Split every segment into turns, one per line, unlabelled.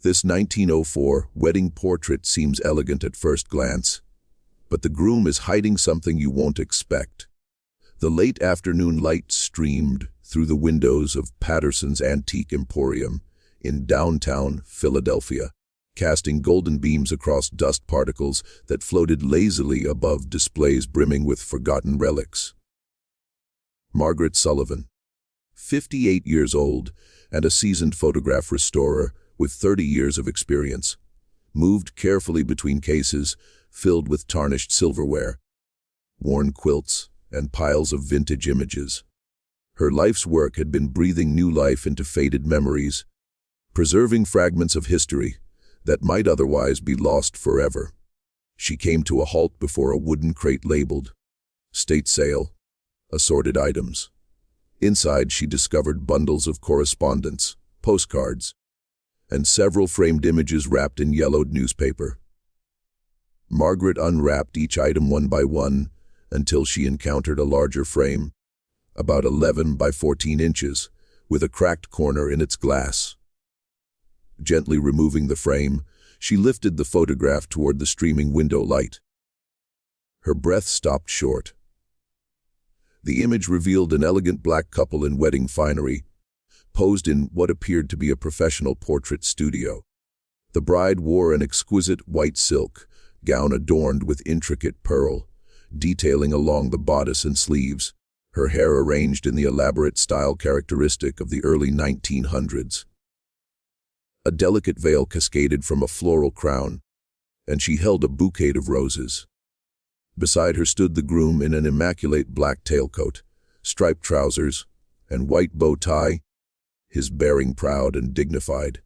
This 1904 wedding portrait seems elegant at first glance, but the groom is hiding something you won't expect. The late afternoon light streamed through the windows of Patterson's Antique Emporium in downtown Philadelphia, casting golden beams across dust particles that floated lazily above displays brimming with forgotten relics. Margaret Sullivan, 58 years old and a seasoned photograph restorer with 30 years of experience, moved carefully between cases filled with tarnished silverware, worn quilts, and piles of vintage images. Her life's work had been breathing new life into faded memories, preserving fragments of history that might otherwise be lost forever. She came to a halt before a wooden crate labeled "State Sale," assorted items. Inside, she discovered bundles of correspondence, postcards, and several framed images wrapped in yellowed newspaper. Margaret unwrapped each item one by one until she encountered a larger frame, about 11 by 14 inches, with a cracked corner in its glass. Gently removing the frame, she lifted the photograph toward the streaming window light. Her breath stopped short. The image revealed an elegant black couple in wedding finery, posed in what appeared to be a professional portrait studio. The bride wore an exquisite white silk gown adorned with intricate pearl, detailing along the bodice and sleeves, her hair arranged in the elaborate style characteristic of the early 1900s. A delicate veil cascaded from a floral crown, and she held a bouquet of roses. Beside her stood the groom in an immaculate black tailcoat, striped trousers, and white bow tie, his bearing proud and dignified.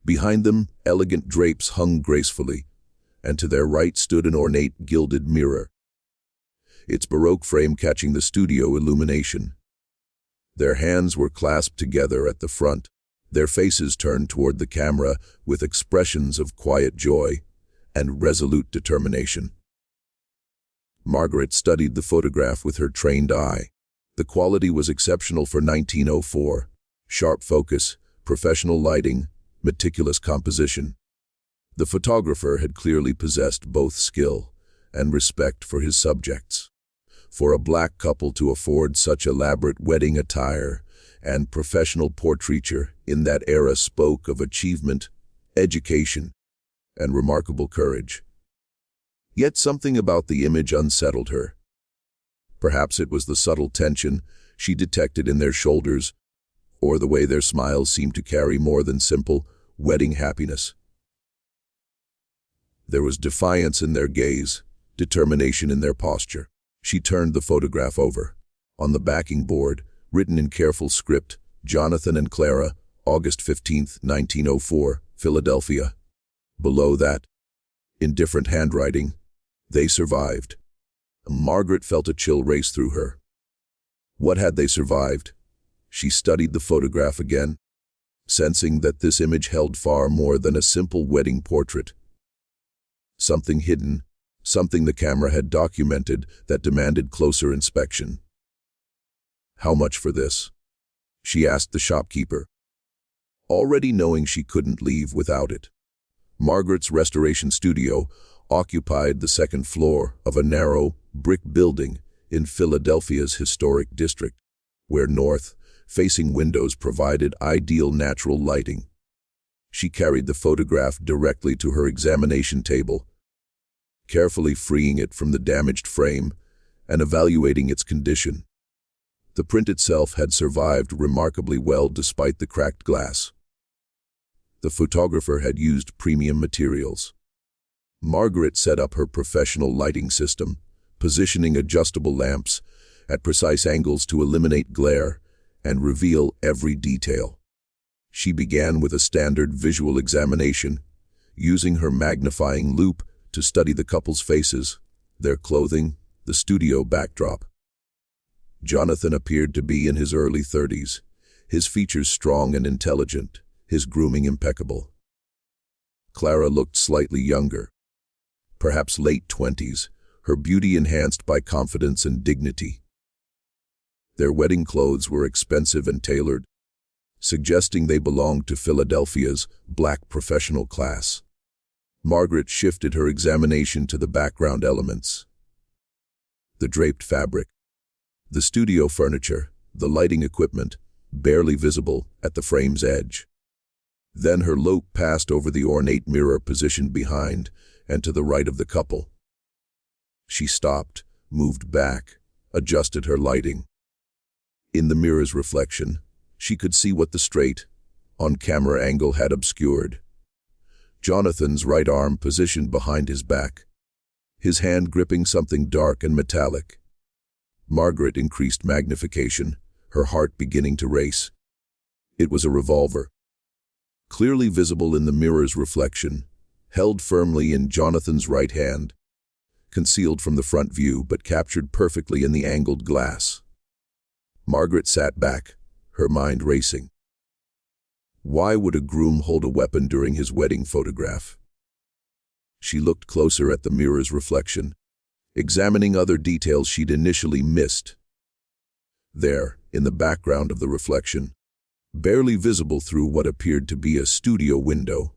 Behind them, elegant drapes hung gracefully, and to their right stood an ornate gilded mirror, its baroque frame catching the studio illumination. Their hands were clasped together at the front, their faces turned toward the camera with expressions of quiet joy and resolute determination. Margaret studied the photograph with her trained eye. The quality was exceptional for 1904. Sharp focus, professional lighting, meticulous composition. The photographer had clearly possessed both skill and respect for his subjects. For a black couple to afford such elaborate wedding attire and professional portraiture in that era spoke of achievement, education, and remarkable courage. Yet something about the image unsettled her. Perhaps it was the subtle tension she detected in their shoulders, or the way their smiles seemed to carry more than simple wedding happiness. There was defiance in their gaze, determination in their posture. She turned the photograph over. On the backing board, written in careful script, Jonathan and Clara, August 15, 1904, Philadelphia. Below that, in different handwriting, they survived. Margaret felt a chill race through her. What had they survived? She studied the photograph again, sensing that this image held far more than a simple wedding portrait. Something hidden, something the camera had documented that demanded closer inspection. How much for this? She asked the shopkeeper, already knowing she couldn't leave without it. Margaret's restoration studio occupied the second floor of a narrow, brick building in Philadelphia's historic district, where north-facing windows provided ideal natural lighting. She carried the photograph directly to her examination table, carefully freeing it from the damaged frame and evaluating its condition. The print itself had survived remarkably well despite the cracked glass. The photographer had used premium materials. Margaret set up her professional lighting system, positioning adjustable lamps at precise angles to eliminate glare and reveal every detail. She began with a standard visual examination, using her magnifying loupe to study the couple's faces, their clothing, the studio backdrop. Jonathan appeared to be in his early 30s, his features strong and intelligent, his grooming impeccable. Clara looked slightly younger, perhaps late 20s, her beauty enhanced by confidence and dignity. Their wedding clothes were expensive and tailored, suggesting they belonged to Philadelphia's black professional class. Margaret shifted her examination to the background elements. The draped fabric, the studio furniture, the lighting equipment, barely visible at the frame's edge. Then her look passed over the ornate mirror positioned behind and to the right of the couple. She stopped, moved back, adjusted her lighting. In the mirror's reflection, she could see what the straight, on-camera angle had obscured. Jonathan's right arm positioned behind his back, his hand gripping something dark and metallic. Margaret increased magnification, her heart beginning to race. It was a revolver. Clearly visible in the mirror's reflection, held firmly in Jonathan's right hand, concealed from the front view but captured perfectly in the angled glass. Margaret sat back, her mind racing. Why would a groom hold a weapon during his wedding photograph? She looked closer at the mirror's reflection, examining other details she'd initially missed. There, in the background of the reflection, barely visible through what appeared to be a studio window,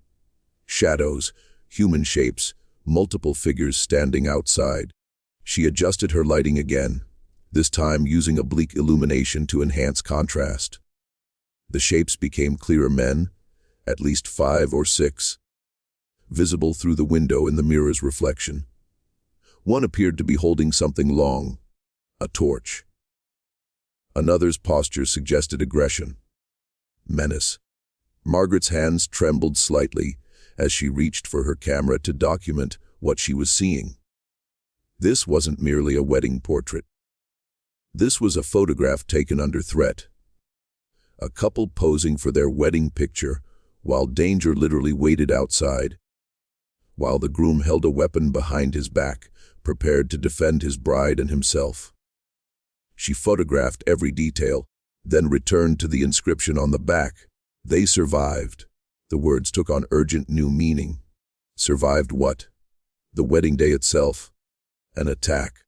shadows, human shapes, multiple figures standing outside. She adjusted her lighting again, this time using oblique illumination to enhance contrast. The shapes became clearer men, at least 5 or 6, visible through the window in the mirror's reflection. One appeared to be holding something long, a torch. Another's posture suggested aggression, menace. Margaret's hands trembled slightly as she reached for her camera to document what she was seeing. This wasn't merely a wedding portrait. This was a photograph taken under threat. A couple posing for their wedding picture while danger literally waited outside, while the groom held a weapon behind his back, prepared to defend his bride and himself. She photographed every detail, then returned to the inscription on the back. They survived. The words took on urgent new meaning. Survived what? The wedding day itself. An attack.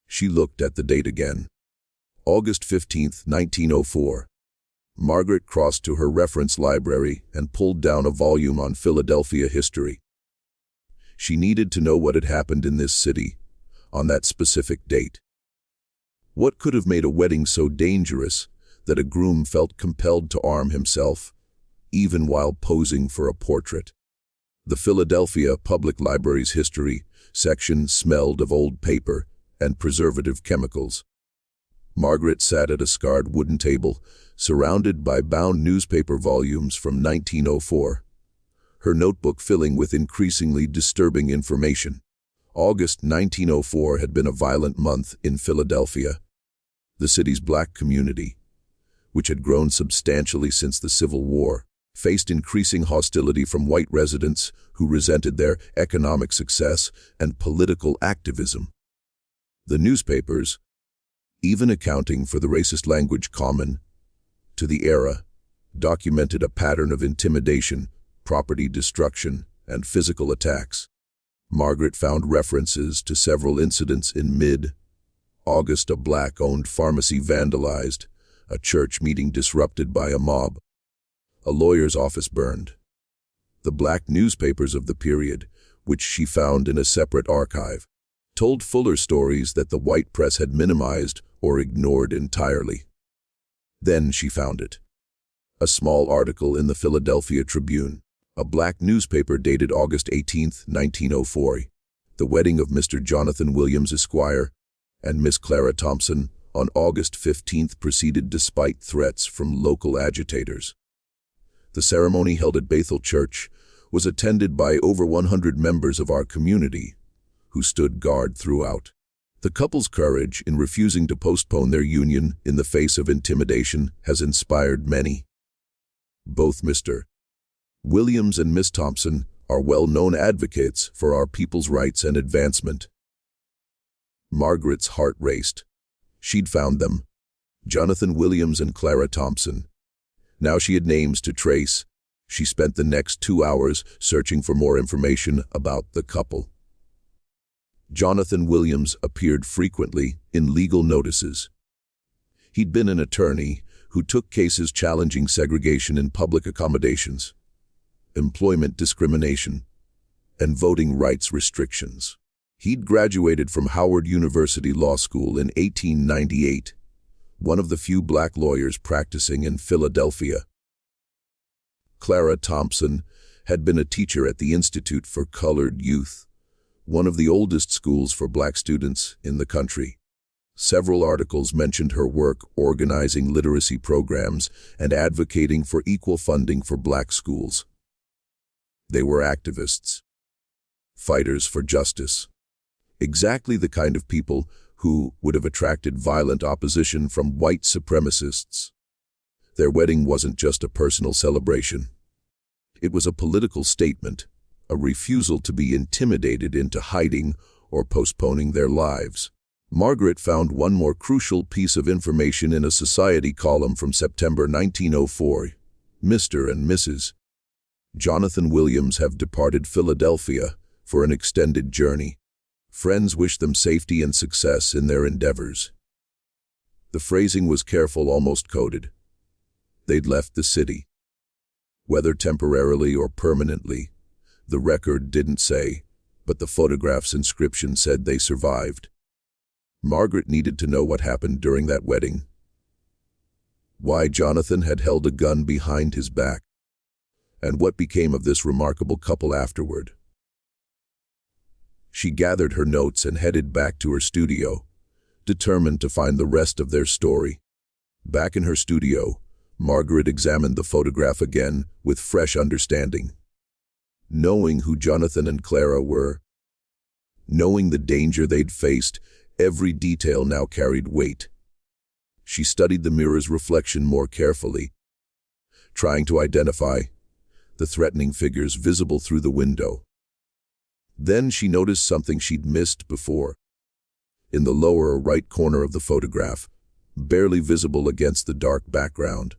She looked at the date again. August 15th, 1904. Margaret crossed to her reference library and pulled down a volume on Philadelphia history. She needed to know what had happened in this city, on that specific date. What could have made a wedding so dangerous that a groom felt compelled to arm himself, even while posing for a portrait? The Philadelphia Public Library's history section smelled of old paper and preservative chemicals. Margaret sat at a scarred wooden table, surrounded by bound newspaper volumes from 1904, her notebook filling with increasingly disturbing information. August 1904 had been a violent month in Philadelphia. The city's black community, which had grown substantially since the Civil War, faced increasing hostility from white residents who resented their economic success and political activism. The newspapers, even accounting for the racist language common to the era, documented a pattern of intimidation, property destruction, and physical attacks. Margaret found references to several incidents in mid-August: a black-owned pharmacy vandalized, a church meeting disrupted by a mob, a lawyer's office burned. The black newspapers of the period, which she found in a separate archive, told fuller stories that the white press had minimized or ignored entirely. Then she found it. A small article in the Philadelphia Tribune, a black newspaper dated August 18, 1904. The wedding of Mr. Jonathan Williams, Esquire, and Miss Clara Thompson on August 15th proceeded despite threats from local agitators. The ceremony, held at Bethel Church, was attended by over 100 members of our community, who stood guard throughout. The couple's courage in refusing to postpone their union in the face of intimidation has inspired many. Both Mr. Williams and Miss Thompson are well-known advocates for our people's rights and advancement. Margaret's heart raced. She'd found them, Jonathan Williams and Clara Thompson. Now she had names to trace. She spent the next 2 hours searching for more information about the couple. Jonathan Williams appeared frequently in legal notices. He'd been an attorney who took cases challenging segregation in public accommodations, employment discrimination, and voting rights restrictions. He'd graduated from Howard University Law School in 1898, one of the few black lawyers practicing in Philadelphia. Clara Thompson had been a teacher at the Institute for Colored Youth, one of the oldest schools for black students in the country. Several articles mentioned her work organizing literacy programs and advocating for equal funding for black schools. They were activists, fighters for justice, exactly the kind of people who would have attracted violent opposition from white supremacists. Their wedding wasn't just a personal celebration. It was a political statement, a refusal to be intimidated into hiding or postponing their lives. Margaret found one more crucial piece of information in a Society column from September 1904. Mr. and Mrs. Jonathan Williams have departed Philadelphia for an extended journey. Friends wish them safety and success in their endeavors. The phrasing was careful, almost coded. They'd left the city. Whether temporarily or permanently, the record didn't say, but the photograph's inscription said they survived. Margaret needed to know what happened during that wedding. Why Jonathan had held a gun behind his back, and what became of this remarkable couple afterward. She gathered her notes and headed back to her studio, determined to find the rest of their story. Back in her studio, Margaret examined the photograph again with fresh understanding. Knowing who Jonathan and Clara were, knowing the danger they'd faced, every detail now carried weight. She studied the mirror's reflection more carefully, trying to identify the threatening figures visible through the window. Then she noticed something she'd missed before. In the lower right corner of the photograph, barely visible against the dark background,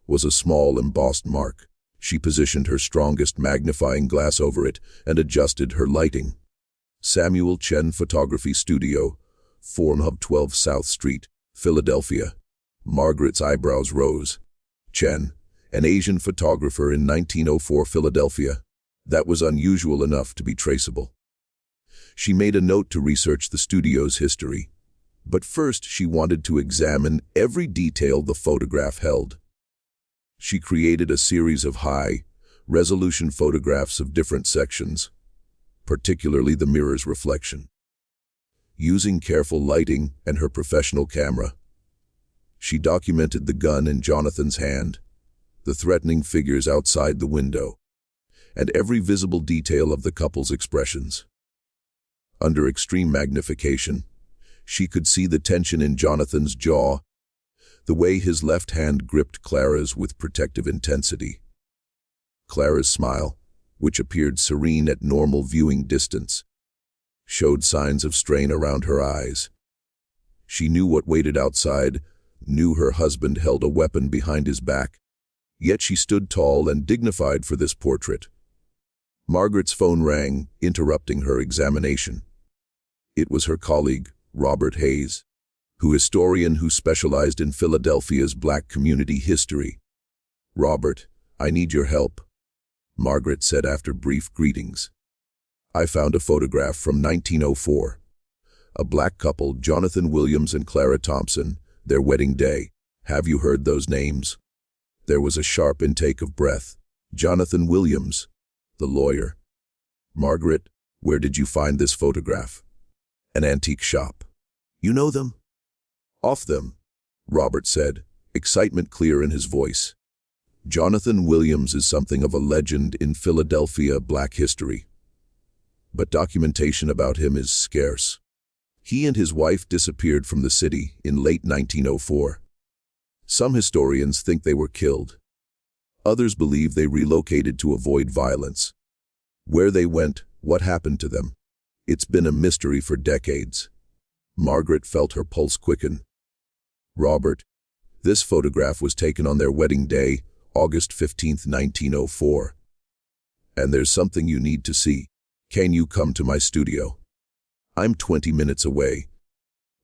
was a small embossed mark. She positioned her strongest magnifying glass over it and adjusted her lighting. Samuel Chen Photography Studio, 412 South Street, Philadelphia. Margaret's eyebrows rose. Chen, an Asian photographer in 1904 Philadelphia. That was unusual enough to be traceable. She made a note to research the studio's history, but first she wanted to examine every detail the photograph held. She created a series of high-resolution photographs of different sections, particularly the mirror's reflection. Using careful lighting and her professional camera, she documented the gun in Jonathan's hand, the threatening figures outside the window, and every visible detail of the couple's expressions. Under extreme magnification, she could see the tension in Jonathan's jaw, the way his left hand gripped Clara's with protective intensity. Clara's smile, which appeared serene at normal viewing distance, showed signs of strain around her eyes. She knew what waited outside, knew her husband held a weapon behind his back, yet she stood tall and dignified for this portrait. Margaret's phone rang, interrupting her examination. It was her colleague, Robert Hayes, historian who specialized in Philadelphia's black community history. "Robert, I need your help," Margaret said after brief greetings. "I found a photograph from 1904. A black couple, Jonathan Williams and Clara Thompson, their wedding day. Have you heard those names?" There was a sharp intake of breath. Jonathan Williams, the lawyer. "Margaret, where did you find this photograph?" "An antique shop." "You know them?" "Off them," Robert said, excitement clear in his voice. "Jonathan Williams is something of a legend in Philadelphia black history, but documentation about him is scarce. He and his wife disappeared from the city in late 1904. Some historians think they were killed. Others believe they relocated to avoid violence. Where they went, what happened to them? It's been a mystery for decades." Margaret felt her pulse quicken. "Robert, this photograph was taken on their wedding day, August 15, 1904. And there's something you need to see. Can you come to my studio? I'm 20 minutes away."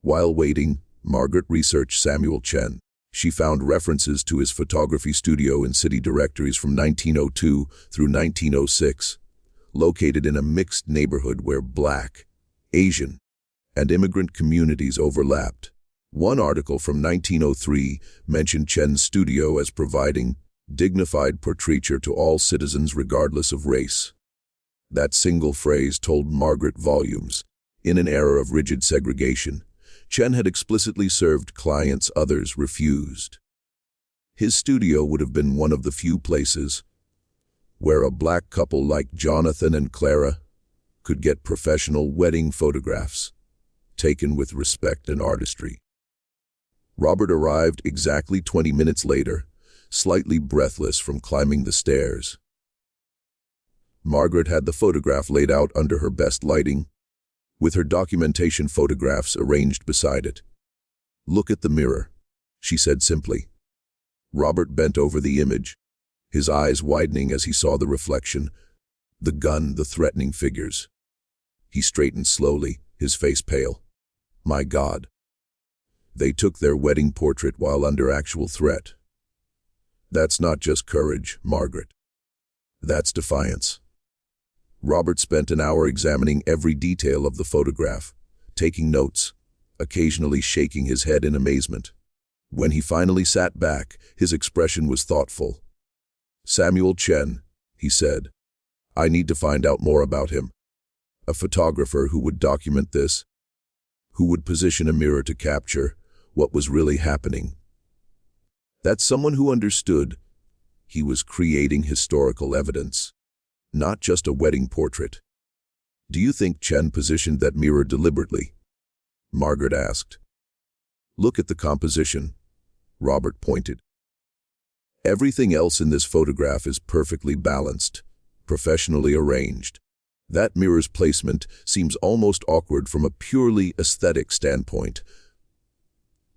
While waiting, Margaret researched Samuel Chen. She found references to his photography studio in city directories from 1902 through 1906, located in a mixed neighborhood where Black, Asian, and immigrant communities overlapped. One article from 1903 mentioned Chen's studio as providing dignified portraiture to all citizens regardless of race. That single phrase told Margaret volumes. In an era of rigid segregation, Chen had explicitly served clients others refused. His studio would have been one of the few places where a Black couple like Jonathan and Clara could get professional wedding photographs, taken with respect and artistry. Robert arrived exactly 20 minutes later, slightly breathless from climbing the stairs. Margaret had the photograph laid out under her best lighting, with her documentation photographs arranged beside it. "Look at the mirror," she said simply. Robert bent over the image, his eyes widening as he saw the reflection, the gun, the threatening figures. He straightened slowly, his face pale. My God. They took their wedding portrait while under actual threat. That's not just courage, Margaret. That's defiance. Robert spent an hour examining every detail of the photograph, taking notes, occasionally shaking his head in amazement. When he finally sat back, his expression was thoughtful. "Samuel Chen," he said. "I need to find out more about him. A photographer who would document this, who would position a mirror to capture what was really happening. That's someone who understood he was creating historical evidence, not just a wedding portrait." "Do you think Chen positioned that mirror deliberately?" Margaret asked. "Look at the composition," Robert pointed. "Everything else in this photograph is perfectly balanced, professionally arranged. That mirror's placement seems almost awkward from a purely aesthetic standpoint,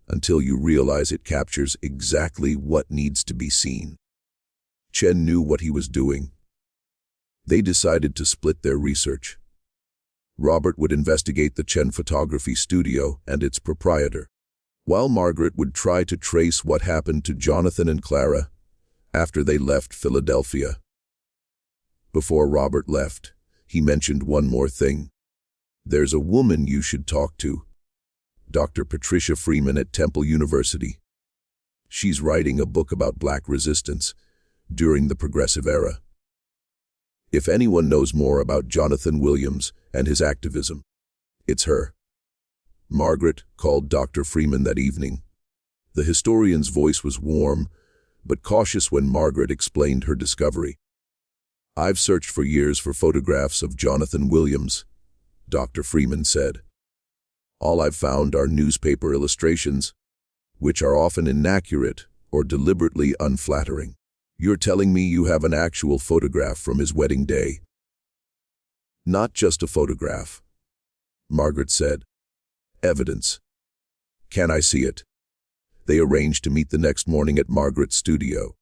until you realize it captures exactly what needs to be seen." Chen knew what he was doing. They decided to split their research. Robert would investigate the Chen photography studio and its proprietor, while Margaret would try to trace what happened to Jonathan and Clara after they left Philadelphia. Before Robert left, he mentioned one more thing. "There's a woman you should talk to, Dr. Patricia Freeman at Temple University. She's writing a book about Black resistance during the Progressive Era. If anyone knows more about Jonathan Williams and his activism, it's her." Margaret called Dr. Freeman that evening. The historian's voice was warm, but cautious when Margaret explained her discovery. "I've searched for years for photographs of Jonathan Williams," Dr. Freeman said. "All I've found are newspaper illustrations, which are often inaccurate or deliberately unflattering. You're telling me you have an actual photograph from his wedding day?" "Not just a photograph," Margaret said. "Evidence." "Can I see it?" They arranged to meet the next morning at Margaret's studio.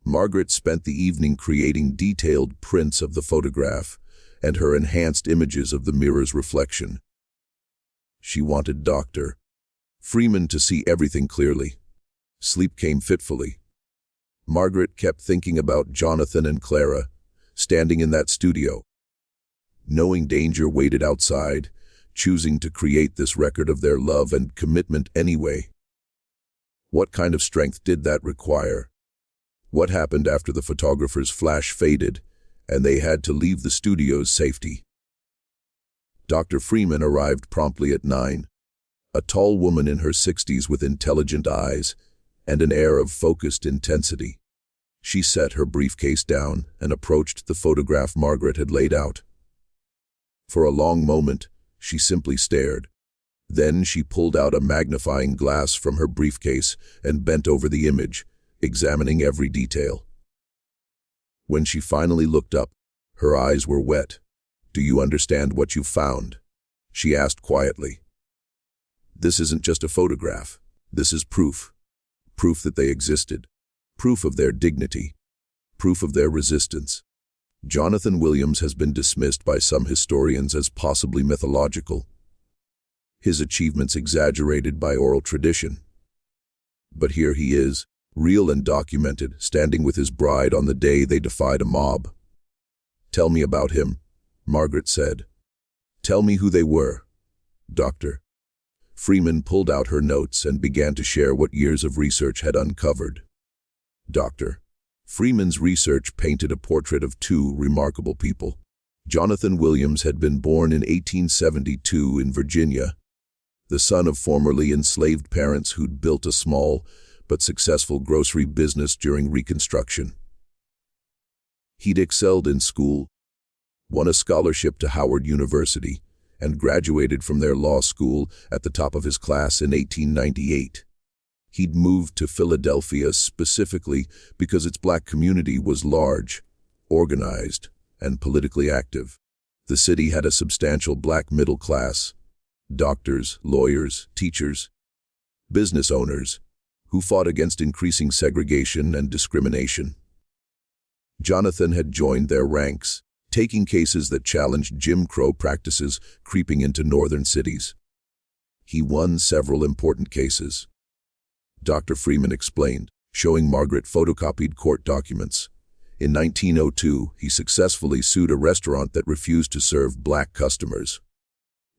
Margaret spent the evening creating detailed prints of the photograph and her enhanced images of the mirror's reflection. She wanted Dr. Freeman to see everything clearly. Sleep came fitfully. Margaret kept thinking about Jonathan and Clara, standing in that studio, knowing danger waited outside, choosing to create this record of their love and commitment anyway. What kind of strength did that require? What happened after the photographer's flash faded and they had to leave the studio's safety? Dr. Freeman arrived promptly at 9, a tall woman in her 60s with intelligent eyes and an air of focused intensity. She set her briefcase down and approached the photograph Margaret had laid out. For a long moment, she simply stared. Then she pulled out a magnifying glass from her briefcase and bent over the image, examining every detail. When she finally looked up, her eyes were wet. "Do you understand what you found?" she asked quietly. "This isn't just a photograph. This is proof. Proof that they existed. Proof of their dignity. Proof of their resistance. Jonathan Williams has been dismissed by some historians as possibly mythological, his achievements exaggerated by oral tradition. But here he is, real and documented, standing with his bride on the day they defied a mob. "Tell me about him," Margaret said. "Tell me who they were." Dr. Freeman pulled out her notes and began to share what years of research had uncovered. Dr. Freeman's research painted a portrait of two remarkable people. Jonathan Williams had been born in 1872 in Virginia, the son of formerly enslaved parents who'd built a small but successful grocery business during Reconstruction. He'd excelled in school, won a scholarship to Howard University, and graduated from their law school at the top of his class in 1898. He'd moved to Philadelphia specifically because its black community was large, organized, and politically active. The city had a substantial black middle class, doctors, lawyers, teachers, business owners, who fought against increasing segregation and discrimination. Jonathan had joined their ranks, taking cases that challenged Jim Crow practices creeping into northern cities. He won several important cases. Dr. Freeman explained, showing Margaret photocopied court documents. In 1902, he successfully sued a restaurant that refused to serve black customers.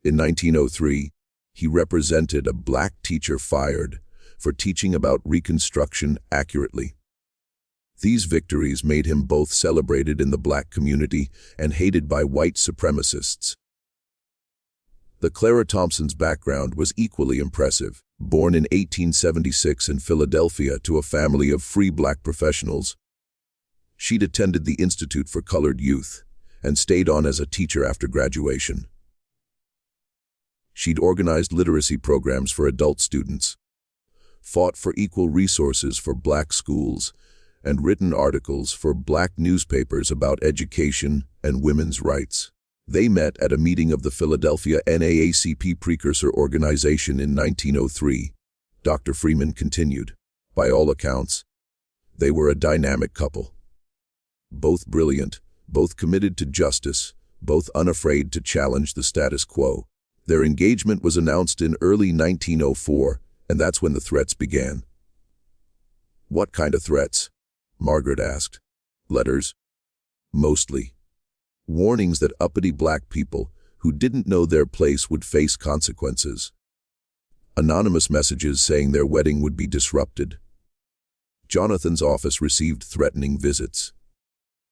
In 1903, he represented a black teacher fired for teaching about Reconstruction accurately. These victories made him both celebrated in the black community and hated by white supremacists. The Clara Thompson's background was equally impressive. Born in 1876 in Philadelphia to a family of free black professionals, she'd attended the Institute for Colored Youth and stayed on as a teacher after graduation. She'd organized literacy programs for adult students, fought for equal resources for black schools, and written articles for black newspapers about education and women's rights. They met at a meeting of the Philadelphia NAACP precursor organization in 1903. Dr. Freeman continued, by all accounts, they were a dynamic couple. Both brilliant, both committed to justice, both unafraid to challenge the status quo. Their engagement was announced in early 1904, and that's when the threats began. "What kind of threats?" Margaret asked. "Letters. Mostly. Warnings that uppity black people who didn't know their place would face consequences. Anonymous messages saying their wedding would be disrupted. Jonathan's office received threatening visits.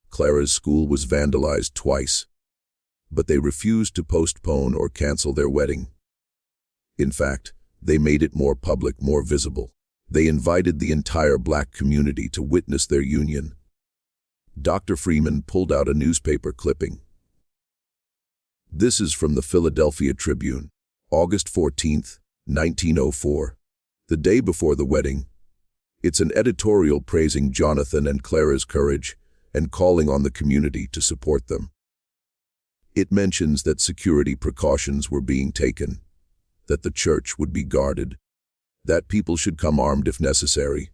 Clara's school was vandalized twice, but they refused to postpone or cancel their wedding. In fact, they made it more public, more visible. They invited the entire black community to witness their union." Dr. Freeman pulled out a newspaper clipping. This is from the Philadelphia Tribune, August 14, 1904, the day before the wedding. It's an editorial praising Jonathan and Clara's courage and calling on the community to support them. It mentions that security precautions were being taken, that the church would be guarded, that people should come armed if necessary.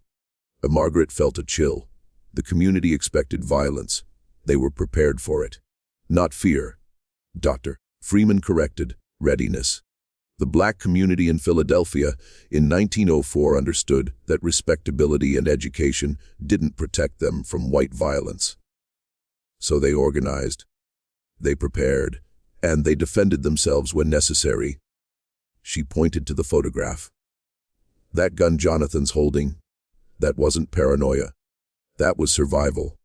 Margaret felt a chill. The community expected violence. They were prepared for it. Not fear. Dr. Freeman corrected, readiness. The black community in Philadelphia in 1904 understood that respectability and education didn't protect them from white violence. So they organized, they prepared, and they defended themselves when necessary. She pointed to the photograph. That gun Jonathan's holding, that wasn't paranoia. That was survival.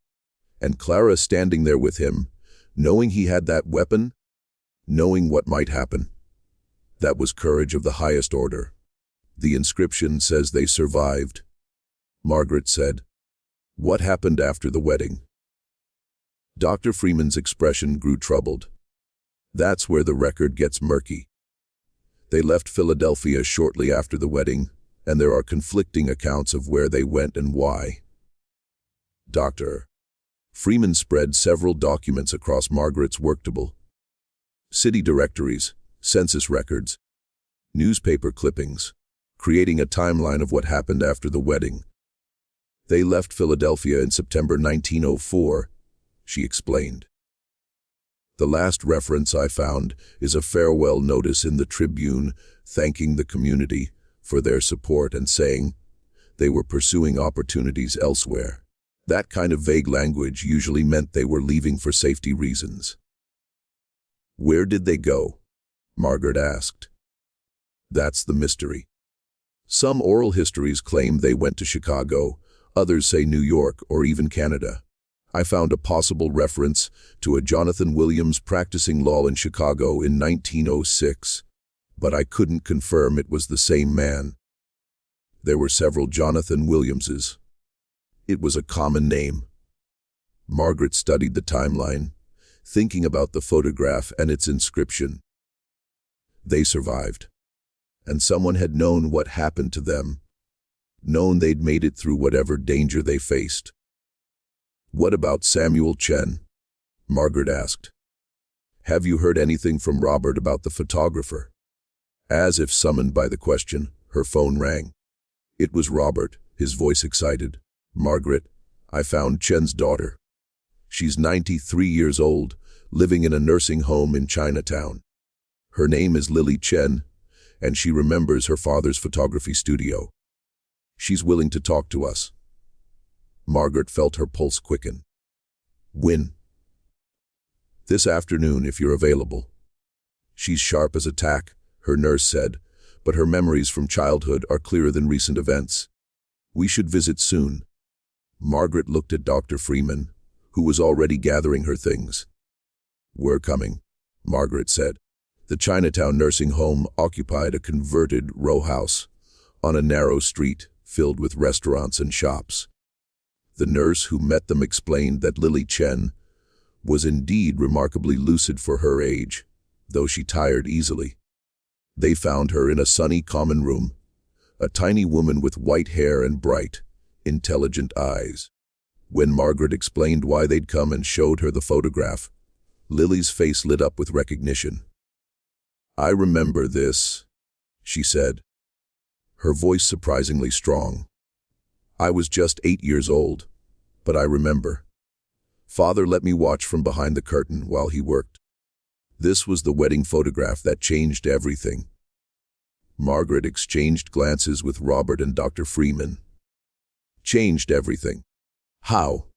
And Clara standing there with him, knowing he had that weapon, knowing what might happen. That was courage of the highest order. The inscription says they survived. Margaret said, "What happened after the wedding?" Dr. Freeman's expression grew troubled. That's where the record gets murky. They left Philadelphia shortly after the wedding, and there are conflicting accounts of where they went and why. Dr. Freeman spread several documents across Margaret's worktable. City directories, census records, newspaper clippings, creating a timeline of what happened after the wedding. They left Philadelphia in September 1904, she explained. The last reference I found is a farewell notice in the Tribune thanking the community for their support and saying, They were pursuing opportunities elsewhere. That kind of vague language usually meant they were leaving for safety reasons. "Where did they go?" Margaret asked. "That's the mystery. Some oral histories claim they went to Chicago, others say New York or even Canada. I found a possible reference to a Jonathan Williams practicing law in Chicago in 1906, but I couldn't confirm it was the same man. There were several Jonathan Williamses. It was a common name." Margaret studied the timeline, thinking about the photograph and its inscription. They survived, and someone had known what happened to them, known they'd made it through whatever danger they faced. "What about Samuel Chen?" Margaret asked. "Have you heard anything from Robert about the photographer?" As if summoned by the question, her phone rang. It was Robert, his voice excited. "Margaret, I found Chen's daughter. She's 93 years old, living in a nursing home in Chinatown. Her name is Lily Chen, and she remembers her father's photography studio. She's willing to talk to us." Margaret felt her pulse quicken. "When?" "This afternoon, if you're available." "She's sharp as a tack," her nurse said, "but her memories from childhood are clearer than recent events. We should visit soon." Margaret looked at Dr. Freeman, who was already gathering her things. "We're coming," Margaret said. The Chinatown nursing home occupied a converted row house on a narrow street filled with restaurants and shops. The nurse who met them explained that Lily Chen was indeed remarkably lucid for her age, though she tired easily. They found her in a sunny common room, a tiny woman with white hair and bright, intelligent eyes. When Margaret explained why they'd come and showed her the photograph, Lily's face lit up with recognition. "I remember this," she said, her voice surprisingly strong. "I was just 8 years old, but I remember. Father let me watch from behind the curtain while he worked. This was the wedding photograph that changed everything." Margaret exchanged glances with Robert and Dr. Freeman. "Changed everything. How?"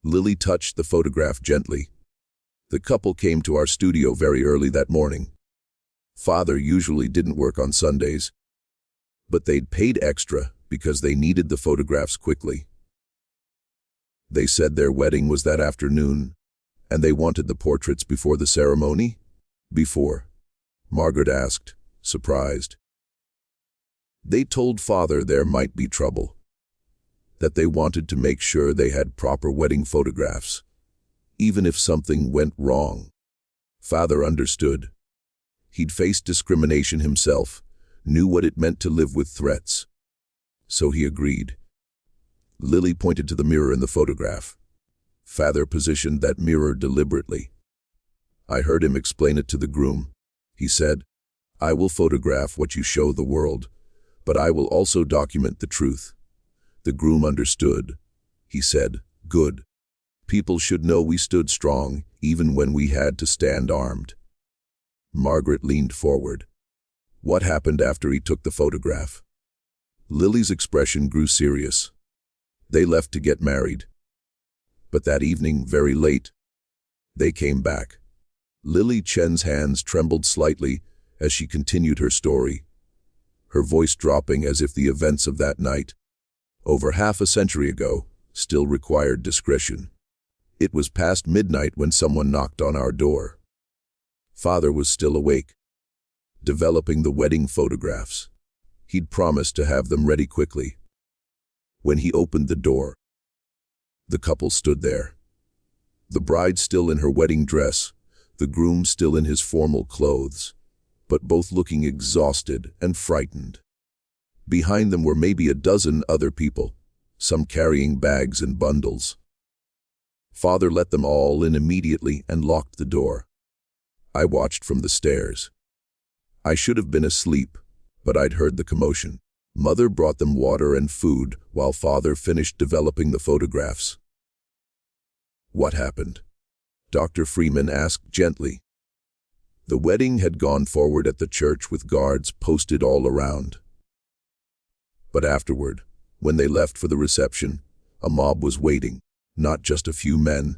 Lily touched the photograph gently. "The couple came to our studio very early that morning. Father usually didn't work on Sundays, but they'd paid extra because they needed the photographs quickly. They said their wedding was that afternoon, and they wanted the portraits before the ceremony?" "Before?" Margaret asked, surprised. "They told Father there might be trouble, that they wanted to make sure they had proper wedding photographs, even if something went wrong." Father understood. He'd faced discrimination himself, knew what it meant to live with threats. So he agreed. Lily pointed to the mirror in the photograph. Father positioned that mirror deliberately. "I heard him explain it to the groom. He said, 'I will photograph what you show the world, but I will also document the truth.' The groom understood. He said, 'Good. People should know we stood strong, even when we had to stand armed.'" Margaret leaned forward. "What happened after he took the photograph?" Lily's expression grew serious. "They left to get married. But that evening, very late, they came back." Lily Chen's hands trembled slightly as she continued her story, her voice dropping as if the events of that night, over half a century ago, still required discretion. "It was past midnight when someone knocked on our door. Father was still awake, developing the wedding photographs. He'd promised to have them ready quickly. When he opened the door, the couple stood there. The bride still in her wedding dress, the groom still in his formal clothes, but both looking exhausted and frightened. Behind them were maybe a dozen other people, some carrying bags and bundles. Father let them all in immediately and locked the door. I watched from the stairs. I should have been asleep, but I'd heard the commotion. Mother brought them water and food while Father finished developing the photographs." "What happened?" Dr. Freeman asked gently. "The wedding had gone forward at the church with guards posted all around. But afterward, When they left for the reception, a mob was waiting, not just a few men.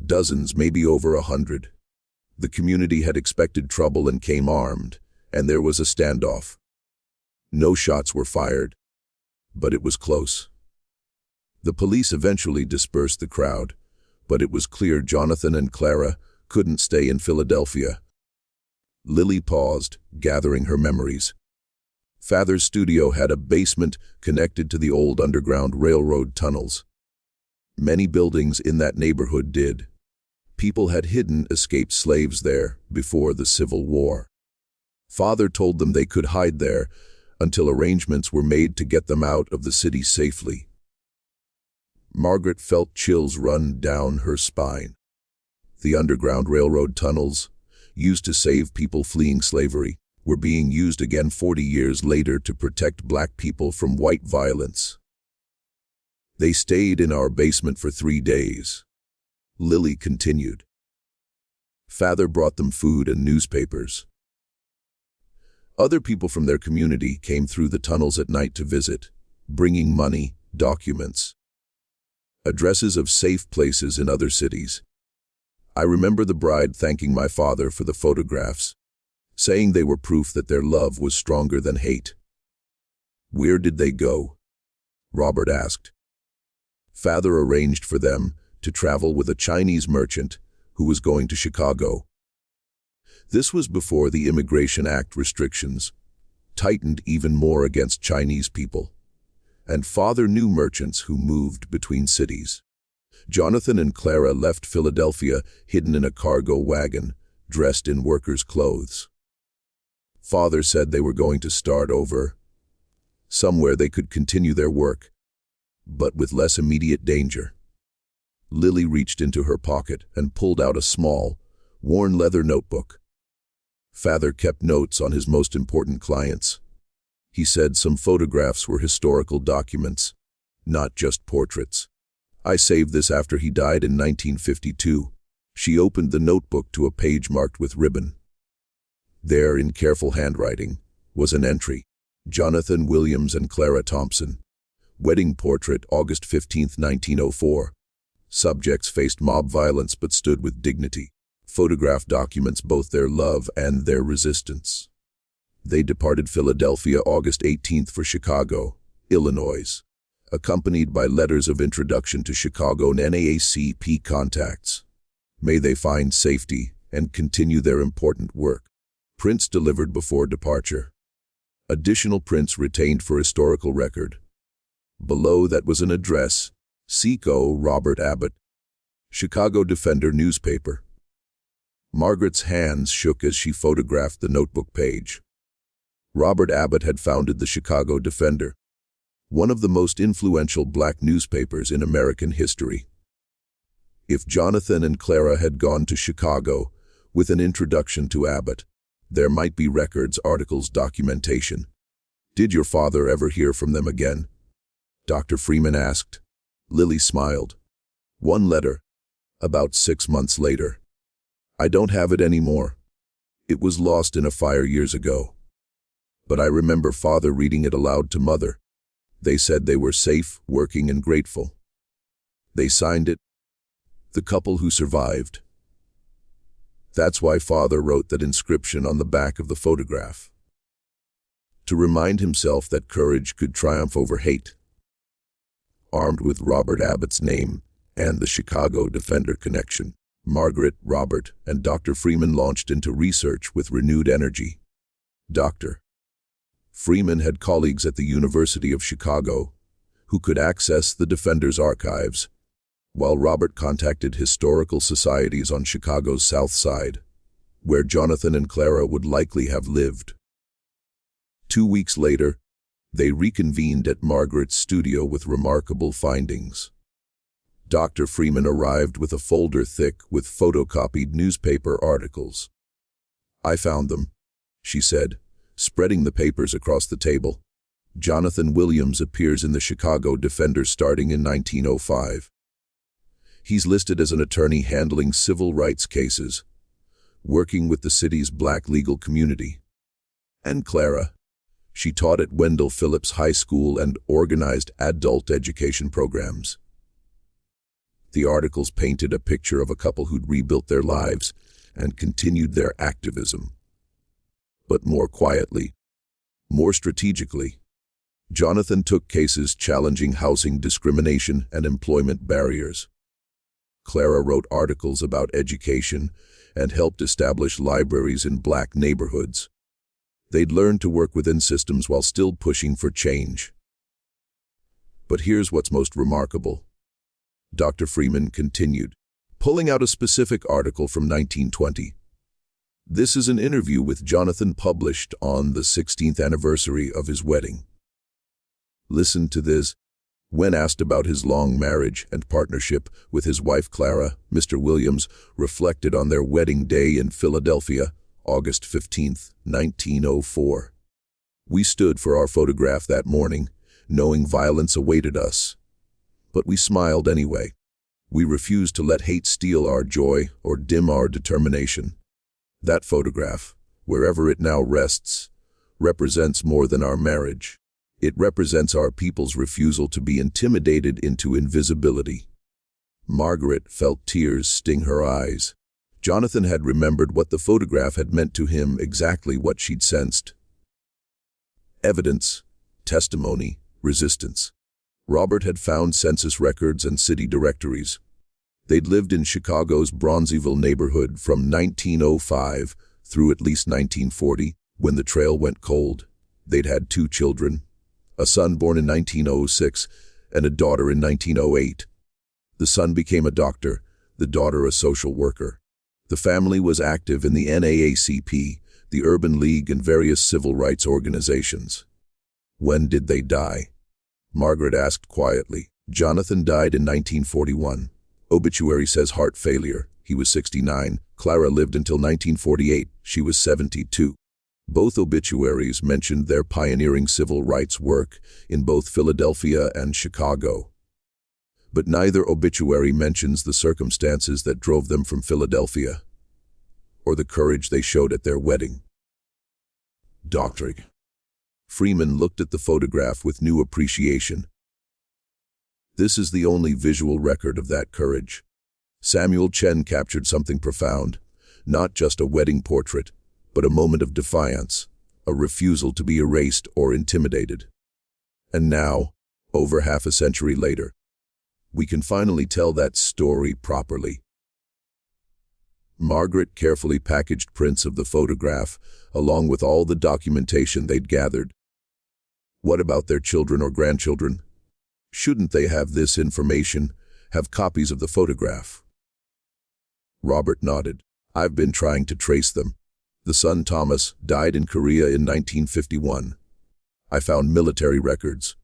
Dozens, maybe over 100. The community had expected trouble and came armed, and there was a standoff. No shots were fired, but it was close. The police eventually dispersed the crowd, but it was clear Jonathan and Clara couldn't stay in Philadelphia. Lily paused, gathering her memories. Father's studio had a basement connected to the old underground railroad tunnels. Many buildings in that neighborhood did. People had hidden escaped slaves there before the Civil War. Father told them they could hide there until arrangements were made to get them out of the city safely. Margaret felt chills run down her spine. The underground railroad tunnels, used to save people fleeing slavery, were being used again 40 years later to protect black people from white violence. They stayed in our basement for 3 days. Lily continued. Father brought them food and newspapers. Other people from their community came through the tunnels at night to visit, bringing money, documents, addresses of safe places in other cities. I remember the bride thanking my father for the photographs, saying they were proof that their love was stronger than hate. Where did they go? Robert asked. Father arranged for them to travel with a Chinese merchant who was going to Chicago. This was before the Immigration Act restrictions tightened even more against Chinese people, and Father knew merchants who moved between cities. Jonathan and Clara left Philadelphia hidden in a cargo wagon, dressed in workers' clothes. Father said they were going to start over, somewhere they could continue their work, but with less immediate danger. Lily reached into her pocket and pulled out a small, worn leather notebook. Father kept notes on his most important clients. He said some photographs were historical documents, not just portraits. I saved this after he died in 1952. She opened the notebook to a page marked with ribbon. There, in careful handwriting, was an entry. Jonathan Williams and Clara Thompson. Wedding portrait, August 15, 1904. Subjects faced mob violence but stood with dignity. Photograph documents both their love and their resistance. They departed Philadelphia August 18th for Chicago, Illinois, accompanied by letters of introduction to Chicago NAACP contacts. May they find safety and continue their important work. Prints delivered before departure. Additional prints retained for historical record. Below that was an address, Seco Robert Abbott, Chicago Defender newspaper. Margaret's hands shook as she photographed the notebook page. Robert Abbott had founded the Chicago Defender, one of the most influential black newspapers in American history. If Jonathan and Clara had gone to Chicago with an introduction to Abbott, there might be records, articles, documentation. Did your father ever hear from them again? Dr. Freeman asked. Lily smiled. One letter, about 6 months later. I don't have it anymore. It was lost in a fire years ago. But I remember Father reading it aloud to Mother. They said they were safe, working, and grateful. They signed it, the couple who survived. That's why Father wrote that inscription on the back of the photograph, to remind himself that courage could triumph over hate. Armed with Robert Abbott's name and the Chicago Defender connection, Margaret, Robert, and Dr. Freeman launched into research with renewed energy. Dr. Freeman had colleagues at the University of Chicago who could access the Defender's archives, while Robert contacted historical societies on Chicago's South Side, where Jonathan and Clara would likely have lived. 2 weeks later, they reconvened at Margaret's studio with remarkable findings. Dr. Freeman arrived with a folder thick with photocopied newspaper articles. I found them, she said, spreading the papers across the table. Jonathan Williams appears in the Chicago Defender starting in 1905. He's listed as an attorney handling civil rights cases, working with the city's black legal community. And Clara, She taught at Wendell Phillips High School and organized adult education programs. The articles painted a picture of a couple who'd rebuilt their lives and continued their activism. But more quietly, more strategically, Jonathan took cases challenging housing discrimination and employment barriers. Clara wrote articles about education and helped establish libraries in Black neighborhoods. They'd learned to work within systems while still pushing for change. But here's what's most remarkable. Dr. Freeman continued, pulling out a specific article from 1920. This is an interview with Jonathan published on the 16th anniversary of his wedding. Listen to this. When asked about his long marriage and partnership with his wife Clara, Mr. Williams reflected on their wedding day in Philadelphia, August 15, 1904. We stood for our photograph that morning, knowing violence awaited us. But we smiled anyway. We refused to let hate steal our joy or dim our determination. That photograph, wherever it now rests, represents more than our marriage. It represents our people's refusal to be intimidated into invisibility. Margaret felt tears sting her eyes. Jonathan had remembered what the photograph had meant to him, exactly what she'd sensed. Evidence, testimony, resistance. Robert had found census records and city directories. They'd lived in Chicago's Bronzeville neighborhood from 1905 through at least 1940, when the trail went cold. They'd had 2 children, a son born in 1906 and a daughter in 1908. The son became a doctor, the daughter a social worker. The family was active in the NAACP, the Urban League, and various civil rights organizations. When did they die? Margaret asked quietly. Jonathan died in 1941. Obituary says heart failure. He was 69. Clara lived until 1948. She was 72. Both obituaries mentioned their pioneering civil rights work in both Philadelphia and Chicago. But neither obituary mentions the circumstances that drove them from Philadelphia, or the courage they showed at their wedding. Dr. Freeman looked at the photograph with new appreciation. This is the only visual record of that courage. Samuel Chen captured something profound, not just a wedding portrait, but a moment of defiance, a refusal to be erased or intimidated. And now, over half a century later, we can finally tell that story properly. Margaret carefully packaged prints of the photograph, along with all the documentation they'd gathered. What about their children or grandchildren? Shouldn't they have this information, have copies of the photograph? Robert nodded. I've been trying to trace them. The son, Thomas, died in Korea in 1951. I found military records.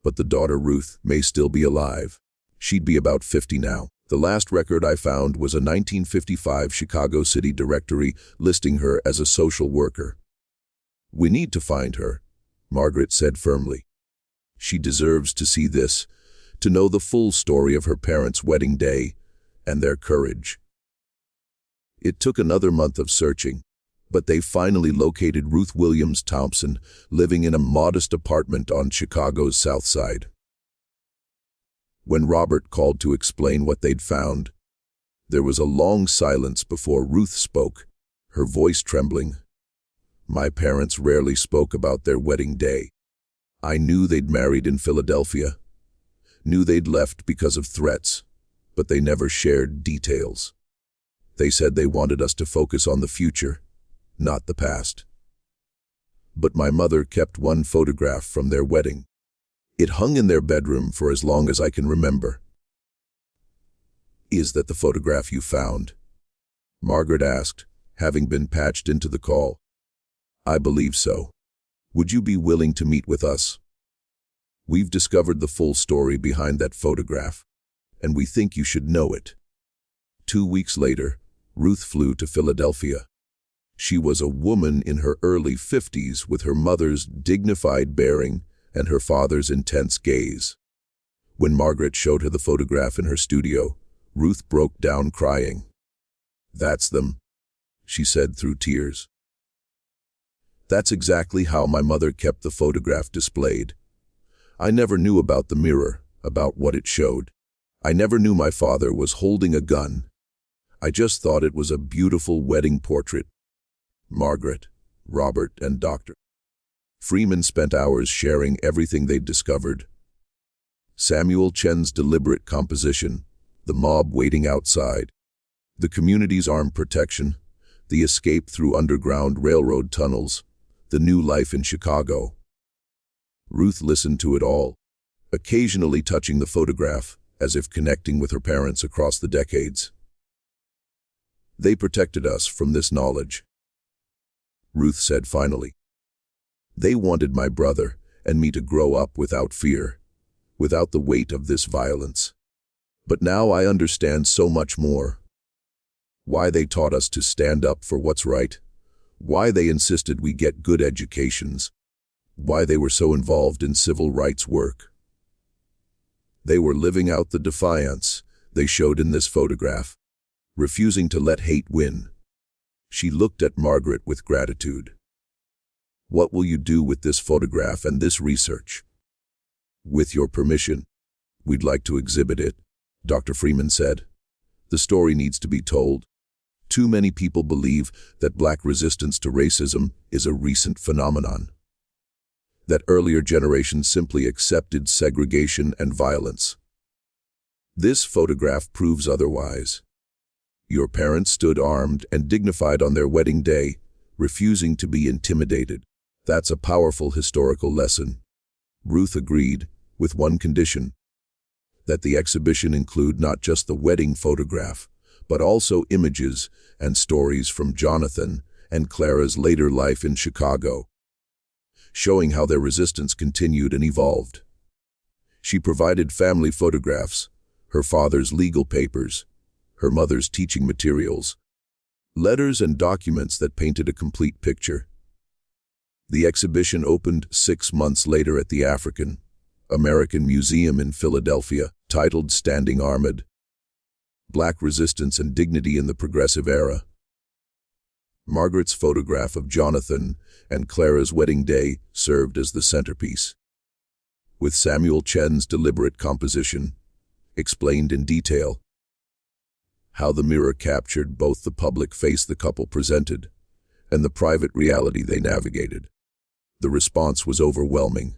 But the daughter, Ruth, may still be alive. She'd be about 50 now. The last record I found was a 1955 Chicago City directory listing her as a social worker. We need to find her, Margaret said firmly. She deserves to see this, to know the full story of her parents' wedding day and their courage. It took another month of searching, but they finally located Ruth Williams Thompson living in a modest apartment on Chicago's South Side. When Robert called to explain what they'd found, there was a long silence before Ruth spoke, her voice trembling. My parents rarely spoke about their wedding day. I knew they'd married in Philadelphia, knew they'd left because of threats, but they never shared details. They said they wanted us to focus on the future, not the past. But my mother kept one photograph from their wedding. It hung in their bedroom for as long as I can remember. Is that the photograph you found? Margaret asked, having been patched into the call. I believe so. Would you be willing to meet with us? We've discovered the full story behind that photograph, and we think you should know it. 2 weeks later, Ruth flew to Philadelphia. She was a woman in her early 50s with her mother's dignified bearing and her father's intense gaze. When Margaret showed her the photograph in her studio, Ruth broke down crying. That's them, she said through tears. That's exactly how my mother kept the photograph displayed. I never knew about the mirror, about what it showed. I never knew my father was holding a gun. I just thought it was a beautiful wedding portrait. Margaret, Robert, and Dr. Freeman spent hours sharing everything they'd discovered. Samuel Chen's deliberate composition, the mob waiting outside, the community's armed protection, the escape through underground railroad tunnels, the new life in Chicago. Ruth listened to it all, occasionally touching the photograph, as if connecting with her parents across the decades. They protected us from this knowledge, Ruth said finally. They wanted my brother and me to grow up without fear, without the weight of this violence. But now I understand so much more. Why they taught us to stand up for what's right, why they insisted we get good educations, why they were so involved in civil rights work. They were living out the defiance they showed in this photograph, refusing to let hate win. She looked at Margaret with gratitude. What will you do with this photograph and this research? With your permission, we'd like to exhibit it, Dr. Freeman said. The story needs to be told. Too many people believe that black resistance to racism is a recent phenomenon, that earlier generations simply accepted segregation and violence. This photograph proves otherwise. Your parents stood armed and dignified on their wedding day, refusing to be intimidated. That's a powerful historical lesson. Ruth agreed, with one condition: that the exhibition include not just the wedding photograph, but also images and stories from Jonathan and Clara's later life in Chicago, showing how their resistance continued and evolved. She provided family photographs, her father's legal papers, her mother's teaching materials, letters and documents that painted a complete picture. The exhibition opened 6 months later at the African American Museum in Philadelphia, titled Standing Armed: Black Resistance and Dignity in the Progressive Era. Margaret's photograph of Jonathan and Clara's wedding day served as the centerpiece, with Samuel Chen's deliberate composition, explained in detail how the mirror captured both the public face the couple presented and the private reality they navigated. The response was overwhelming.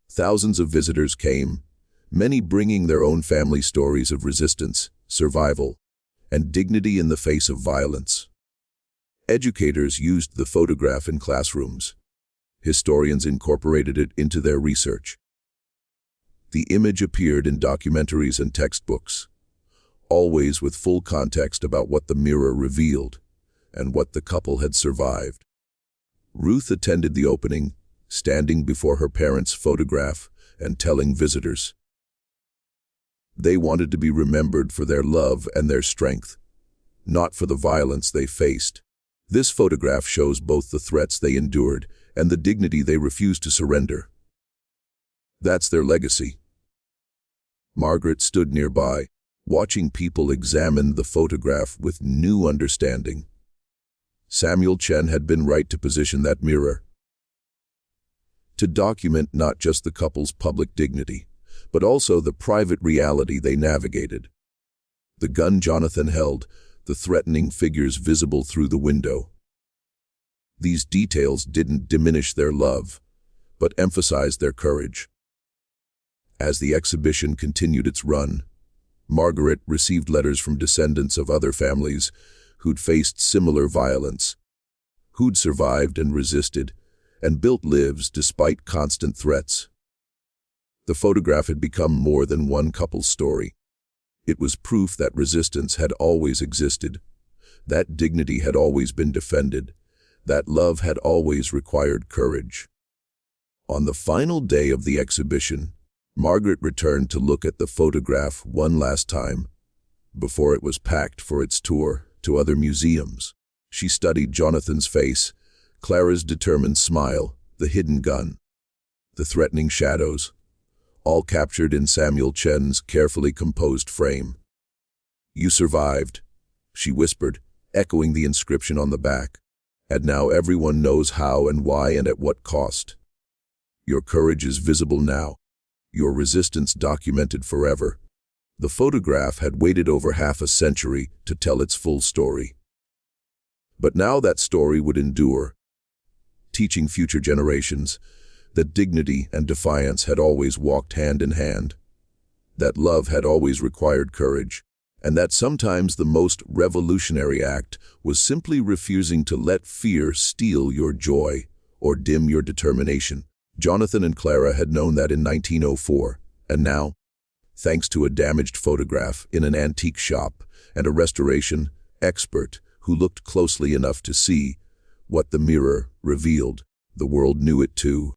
Thousands of visitors came, many bringing their own family stories of resistance, survival, and dignity in the face of violence. Educators used the photograph in classrooms. Historians incorporated it into their research. The image appeared in documentaries and textbooks, always with full context about what the mirror revealed and what the couple had survived. Ruth attended the opening, standing before her parents' photograph and telling visitors. They wanted to be remembered for their love and their strength, not for the violence they faced. This photograph shows both the threats they endured and the dignity they refused to surrender. That's their legacy. Margaret stood nearby, watching people examine the photograph with new understanding. Samuel Chen had been right to position that mirror, to document not just the couple's public dignity, but also the private reality they navigated. The gun Jonathan held, the threatening figures visible through the window. These details didn't diminish their love, but emphasized their courage. As the exhibition continued its run, Margaret received letters from descendants of other families who'd faced similar violence, who'd survived and resisted, and built lives despite constant threats. The photograph had become more than one couple's story. It was proof that resistance had always existed, that dignity had always been defended, that love had always required courage. On the final day of the exhibition, Margaret returned to look at the photograph one last time, before it was packed for its tour to other museums. She studied Jonathan's face, Clara's determined smile, the hidden gun, the threatening shadows, all captured in Samuel Chen's carefully composed frame. "You survived," she whispered, echoing the inscription on the back. And now everyone knows how and why and at what cost. Your courage is visible now, your resistance documented forever. The photograph had waited over half a century to tell its full story. But now that story would endure, teaching future generations that dignity and defiance had always walked hand in hand, that love had always required courage, and that sometimes the most revolutionary act was simply refusing to let fear steal your joy or dim your determination. Jonathan and Clara had known that in 1904, and now, thanks to a damaged photograph in an antique shop and a restoration expert who looked closely enough to see what the mirror revealed, the world knew it too.